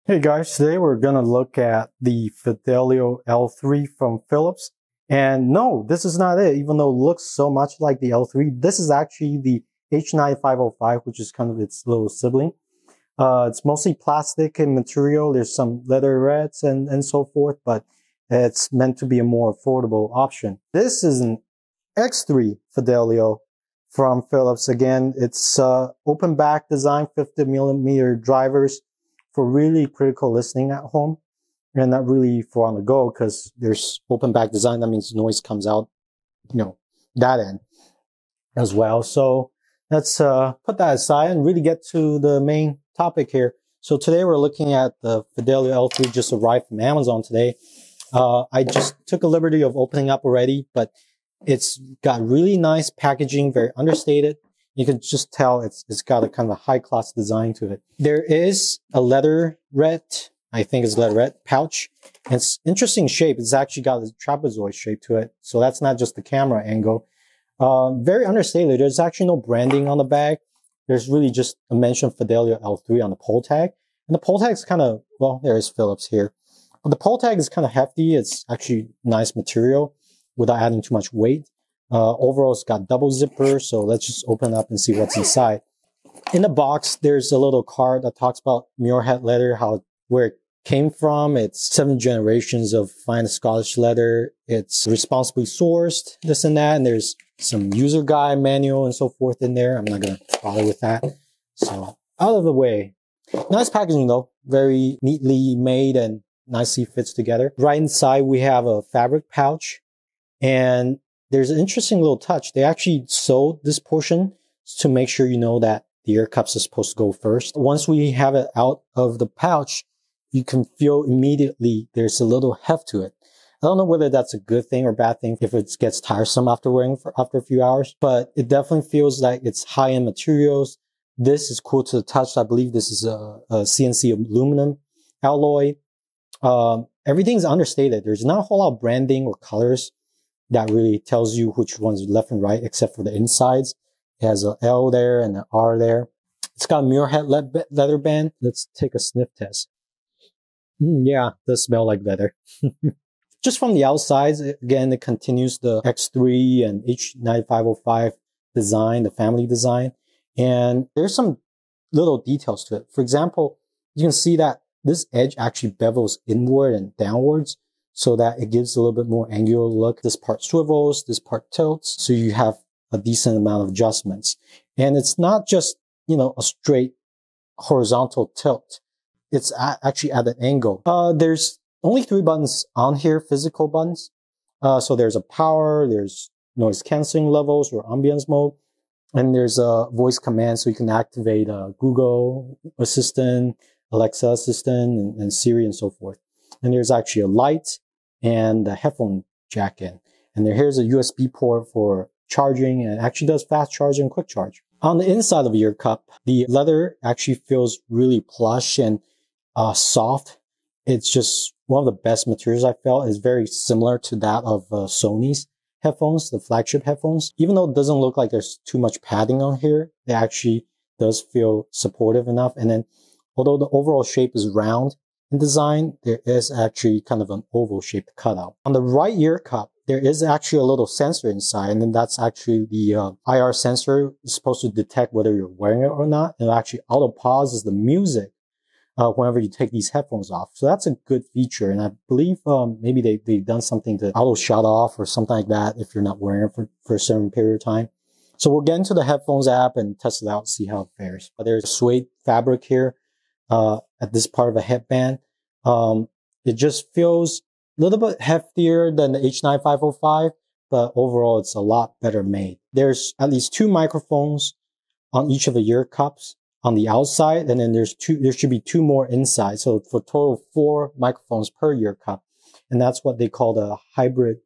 Hey guys, today we're going to look at the Fidelio L3 from Philips. And no, this is not it, even though it looks so much like the L3. This is actually the H9505, which is kind of its little sibling. It's mostly plastic in material. There's some leatherettes and so forth, but it's meant to be a more affordable option. This is an X3 Fidelio from Philips. Again, it's open back design, 50mm drivers, for really critical listening at home and not really for on the go, because there's open back design. That means noise comes out, that end as well. So let's put that aside and really get to the main topic here. So today we're looking at the Fidelio L3, just arrived from Amazon today. I just took a liberty of opening up already, but it's got really nice packaging, very understated. You can just tell it's got a kind of a high-class design to it. There is a leatherette, I think it's leatherette pouch. And it's interesting shape. It's actually got a trapezoid shape to it. So that's not just the camera angle. Very understated. There's actually no branding on the bag. There's really just a mention of Fidelio L3 on the pull tag. And the pull tag is kind of, well, there is Philips here. But the pull tag is kind of hefty. It's actually nice material without adding too much weight. Overall, it's got double zipper, so let's just open up and see what's inside. In the box, there's a little card that talks about Muirhead leather, where it came from. It's 7 generations of fine Scottish leather. It's responsibly sourced, this and that, and there's some user guide manual and so forth in there. I'm not going to bother with that. So, out of the way. Nice packaging though, very neatly made and nicely fits together. Right inside, we have a fabric pouch, and there's an interesting little touch. They actually sewed this portion to make sure you know that the ear cups are supposed to go first. Once we have it out of the pouch, you can feel immediately there's a little heft to it. I don't know whether that's a good thing or bad thing if it gets tiresome after wearing after a few hours, but it definitely feels like it's high-end materials. This is cool to the touch. I believe this is a CNC aluminum alloy. Everything's understated. There's not a whole lot of branding or colors that really tells you which one's left and right, except for the insides. It has an L there and an R there. It's got a Muirhead leather band. Let's take a sniff test. Yeah, it does smell like leather. Just from the outside, again, it continues the X3 and H9505 design, the family design. And there's some little details to it. For example, you can see that this edge actually bevels inward and downwards, so that it gives a little bit more angular look. This part swivels, this part tilts, so you have a decent amount of adjustments. And it's not just, a straight horizontal tilt. It's actually at an angle. There's only 3 buttons on here, physical buttons. So there's a power, there's noise canceling levels or ambience mode, and there's a voice command, so you can activate Google Assistant, Alexa Assistant, and Siri and so forth. And there's actually a light and the headphone jack in. And here's a USB port for charging, and it actually does fast charge and quick charge. On the inside of the ear cup, the leather actually feels really plush and soft. It's just one of the best materials I felt. It's very similar to that of Sony's headphones, the flagship headphones. Even though it doesn't look like there's too much padding on here, it actually does feel supportive enough. And then, although the overall shape is round in design, there is actually kind of an oval shaped cutout. On the right ear cup, there is actually a little sensor inside, and then that's actually the IR sensor. It's supposed to detect whether you're wearing it or not, and it actually auto pauses the music whenever you take these headphones off. So that's a good feature, and I believe maybe they've done something to auto shut off or something like that if you're not wearing it for a certain period of time. So we'll get into the headphones app and test it out, see how it fares. But there's suede fabric here at this part of a headband. It just feels a little bit heftier than the H9505, but overall it's a lot better made. There's at least 2 microphones on each of the ear cups on the outside, and then there should be 2 more inside. So for a total of 4 microphones per ear cup. And that's what they call the hybrid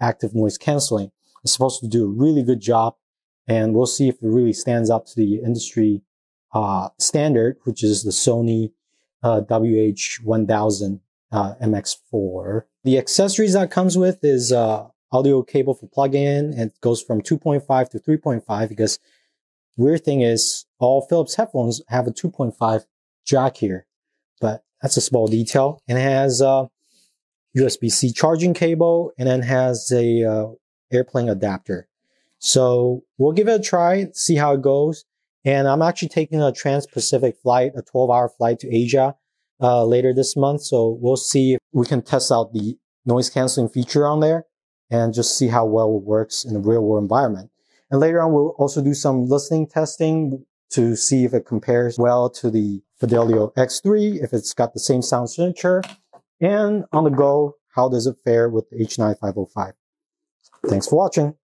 active noise canceling. It's supposed to do a really good job, and we'll see if it really stands up to the industry standard, which is the Sony WH-1000 MX4. The accessories that comes with is audio cable for plug-in, and it goes from 2.5 to 3.5, because weird thing is all Philips headphones have a 2.5 jack here, but That's a small detail. And it has a USB-C charging cable, and then has a airplane adapter. So we'll give it a try, see how it goes. And I'm actually taking a trans-Pacific flight, a 12-hour flight to Asia later this month. So we'll see if we can test out the noise canceling feature on there and just see how well it works in the real world environment. And later on, we'll also do some listening testing to see if it compares well to the Fidelio X3, if it's got the same sound signature. And on the go, how does it fare with the H9505? Thanks for watching.